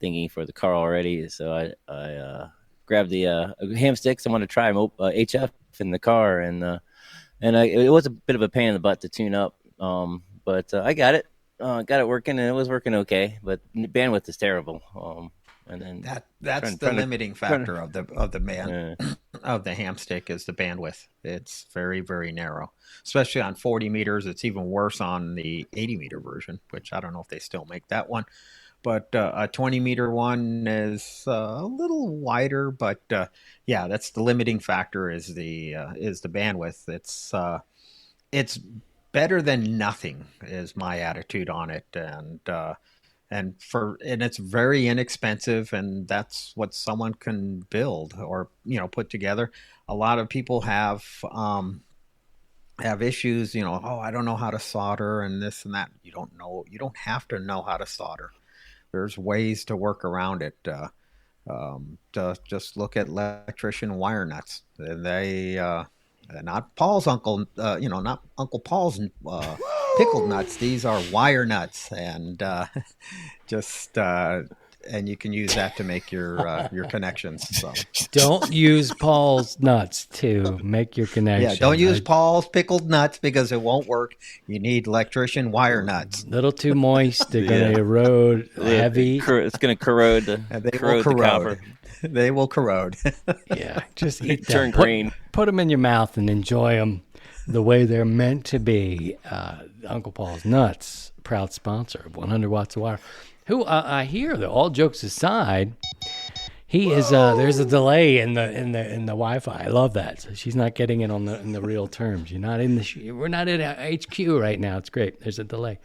thingy for the car already, so I grabbed the ham sticks. I wanted to try HF in the car, and it was a bit of a pain in the butt to tune up, but I got it working, and it was working okay. But bandwidth is terrible. And then that's the limiting factor of the ham stick is the bandwidth. It's very, very narrow, especially on 40 meters. It's even worse on the 80 meter version, which I don't know if they still make that one. But a 20 meter one is a little wider, but yeah, that's the limiting factor is the bandwidth. It's better than nothing is my attitude on it, and it's very inexpensive, and that's what someone can build or put together. A lot of people have issues, oh, I don't know how to solder and this and that. You don't have to know how to solder. There's ways to work around it. To just look at electrician wire nuts. They not Paul's uncle, not Uncle Paul's pickled nuts. These are wire nuts, and and you can use that to make your connections. So don't use Paul's nuts to make your connection. Yeah, don't use Paul's pickled nuts because it won't work. You need electrician wire nuts. A little too moist. They're going to erode heavy. It's going to corrode the copper. They will corrode. Yeah, just eat them. Turn green. Put them in your mouth and enjoy them the way they're meant to be. Uncle Paul's Nuts, proud sponsor of 100 Watts of Wire. Who I hear that, all jokes aside, he is. There's a delay in the Wi-Fi. I love that. So she's not getting it in the real terms. You're not in we're not at HQ right now. It's great. There's a delay.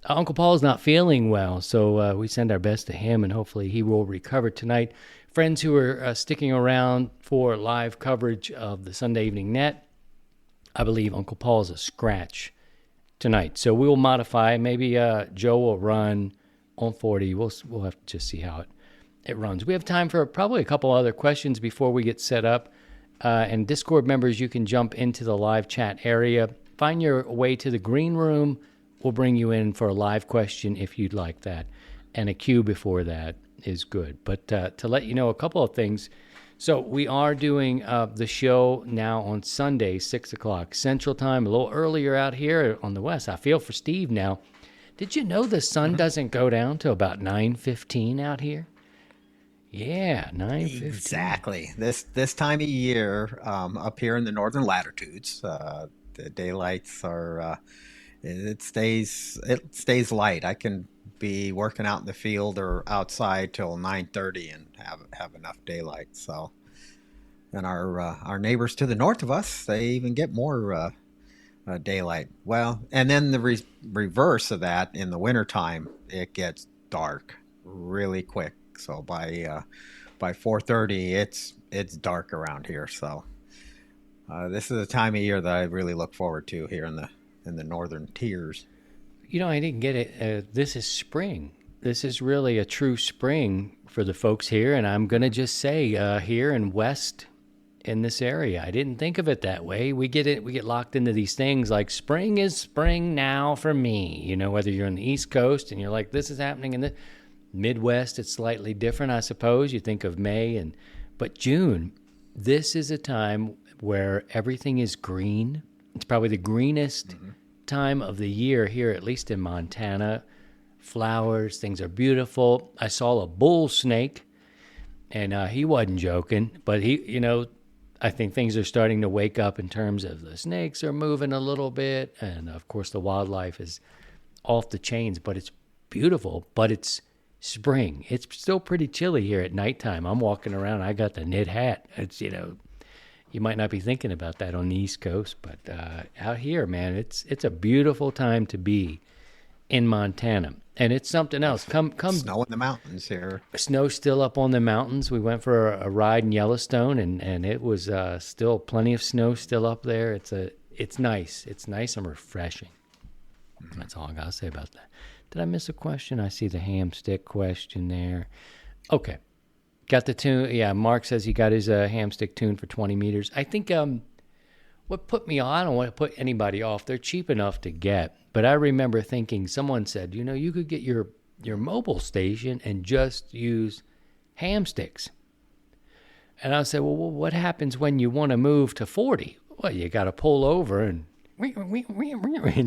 Uncle Paul's not feeling well, so we send our best to him, and hopefully he will recover tonight. Friends who are sticking around for live coverage of the Sunday Evening Net, I believe Uncle Paul's a scratch tonight. So we will modify. Maybe Joe will run on 40. We'll have to just see how it runs. We have time for probably a couple other questions before we get set up. And Discord members, you can jump into the live chat area. Find your way to the green room. We'll bring you in for a live question if you'd like that. And a queue before that is good. But to let you know a couple of things. So we are doing the show now on Sunday, 6 o'clock Central Time, a little earlier out here on the West. I feel for Steve now. Did you know the sun doesn't go down till about 9:15 out here? Yeah, 9:15. Exactly. This time of year, up here in the northern latitudes, the daylights are it stays light. I can be working out in the field or outside till 9:30 and have enough daylight. So, and our neighbors to the north of us, they even get more daylight. Well, and then the reverse of that, in the wintertime, it gets dark really quick. So by 4:30, it's dark around here. So this is a time of year that I really look forward to here in the northern tiers. I didn't get it. This is spring. This is really a true spring for the folks here, and I'm gonna just say here in West. In this area, I didn't think of it that way. We get locked into these things like spring is spring now for me. Whether you're on the East Coast and you're like, this is happening in the Midwest, it's slightly different, I suppose. You think of May but June, this is a time where everything is green. It's probably the greenest time of the year here, at least in Montana. flowers. Things are beautiful. I saw a bull snake, and he wasn't joking, but I think things are starting to wake up in terms of the snakes are moving a little bit, and of course the wildlife is off the chains, but it's beautiful. But it's spring. It's still pretty chilly here at nighttime. I'm walking around. I got the knit hat. It's, you might not be thinking about that on the East Coast, but out here, man, it's a beautiful time to be in Montana. And it's something else. Come Snow in the mountains here. Snow's still up on the mountains. We went for a ride in Yellowstone, and it was still plenty of snow still up there. It's nice. It's nice and refreshing. That's all I got to say about that. Did I miss a question? I see the ham stick question there. Okay. Got the tune. Yeah, Mark says he got his ham stick tuned for 20 meters. I think what put me on, I don't want to put anybody off. They're cheap enough to get. But I remember thinking, someone said, you could get your mobile station and just use ham sticks. And I said, well, what happens when you want to move to 40? Well, you got to pull over and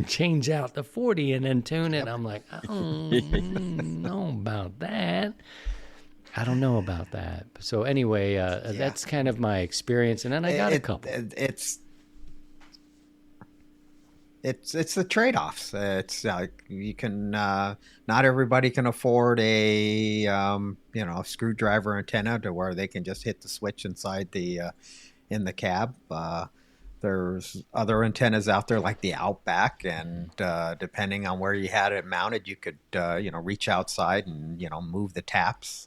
change out the 40 and then tune it. I'm like, I don't know about that. I don't know about that. So anyway, that's kind of my experience. And then I got a couple. It's the trade-offs. It's like you can not everybody can afford a screwdriver antenna to where they can just hit the switch inside in the cab. There's other antennas out there like the Outback, and depending on where you had it mounted, you could reach outside and move the taps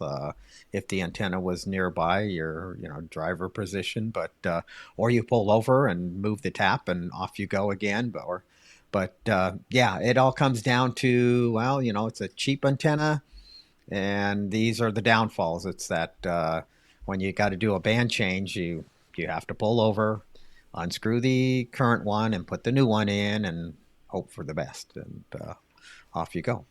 if the antenna was nearby your driver position. But or you pull over and move the tap and off you go again. But it all comes down to it's a cheap antenna, and these are the downfalls. It's that when you got to do a band change, you have to pull over, unscrew the current one and put the new one in and hope for the best, and off you go.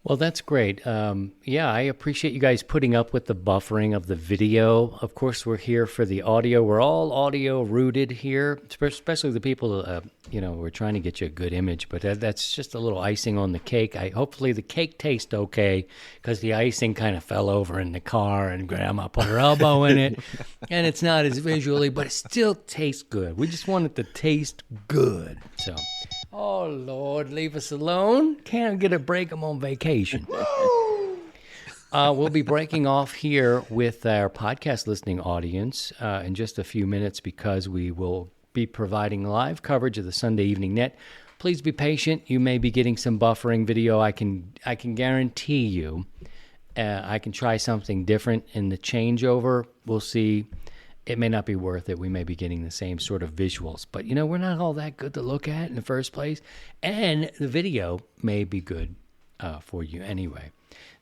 Well, that's great. I appreciate you guys putting up with the buffering of the video. Of course, we're here for the audio. We're all audio rooted here, especially the people, we're trying to get you a good image, but that's just a little icing on the cake. Hopefully the cake tastes okay, because the icing kind of fell over in the car and Grandma put her elbow in it, and it's not as visually, but it still tastes good. We just want it to taste good. So, oh, Lord, leave us alone. Can't get a break. I'm on vacation. We'll be breaking off here with our podcast listening audience in just a few minutes, because we will be providing live coverage of the Sunday Evening Net. Please be patient. You may be getting some buffering video. I can guarantee you I can try something different in the changeover. We'll see. It may not be worth it. We may be getting the same sort of visuals, but we're not all that good to look at in the first place, and the video may be good for you anyway.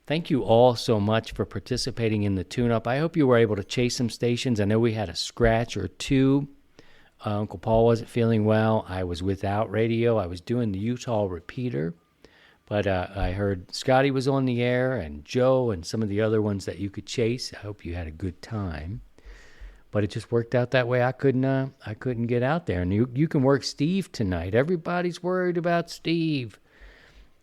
Thank you all so much for participating in the tune-up. I hope you were able to chase some stations. I know we had a scratch or two. Uncle Paul wasn't feeling well. I was without radio. I was doing the Utah repeater, but I heard Scotty was on the air, and Joe, and some of the other ones that you could chase. I hope you had a good time. But it just worked out that way. I couldn't get out there. And you can work Steve tonight. Everybody's worried about Steve.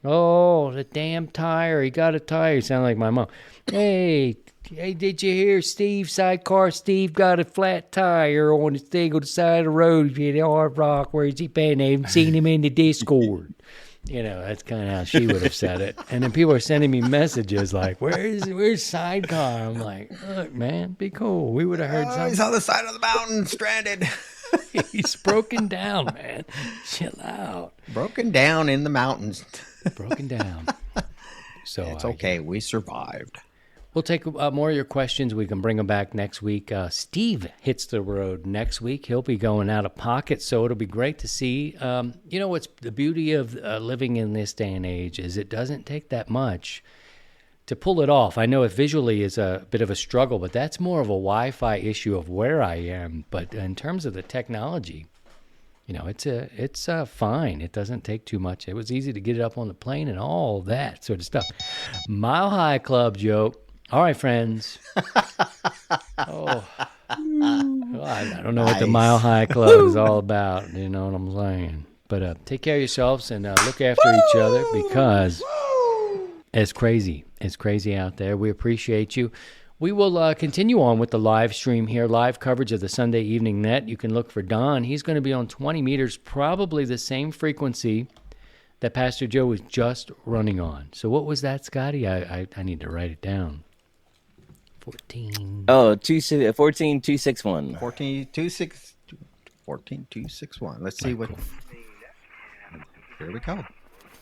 Oh, the damn tire. He got a tire. You sound like my mom. Hey, did you hear Steve? Sidecar Steve got a flat tire on his thing on the side of the road in Hard Rock. Where's he been? I haven't seen him in the Discord. That's kind of how she would have said it. And then people are sending me messages like, where's Sidecar? I'm like, look, man, be cool. We would have heard something. He's on the side of the mountain, stranded. He's broken down, man. Chill out. Broken down in the mountains. Broken down. So it's okay. We survived. We'll take more of your questions. We can bring them back next week. Steve hits the road next week. He'll be going out of pocket, so it'll be great to see. What's the beauty of living in this day and age is it doesn't take that much to pull it off. I know it visually is a bit of a struggle, but that's more of a Wi-Fi issue of where I am. But in terms of the technology, it's fine. It doesn't take too much. It was easy to get it up on the plane and all that sort of stuff. Mile High Club joke. All right, friends. Oh, well, I don't know what the Mile High Club is all about. You know what I'm saying? But take care of yourselves and look after each other, because It's crazy. It's crazy out there. We appreciate you. We will continue on with the live stream here, live coverage of the Sunday Evening Net. You can look for Don. He's going to be on 20 meters, probably the same frequency that Pastor Joe was just running on. So what was that, Scotty? I need to write it down. 14. Oh, 14261. 14261. Let's see what. Here we go.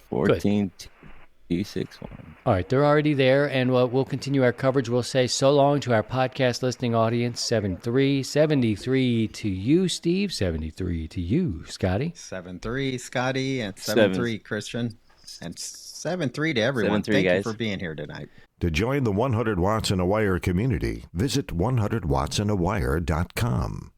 14261. All right, they're already there, and we'll continue our coverage. We'll say so long to our podcast listening audience, 73 to you, Steve, 73 to you, Scotty. 7-3, Scotty, and 7-3, Christian, and 7-3 to everyone. 7-3, Thank guys. you for being here tonight. To join the 100 Watts in a Wire community, visit 100wattsinawire.com.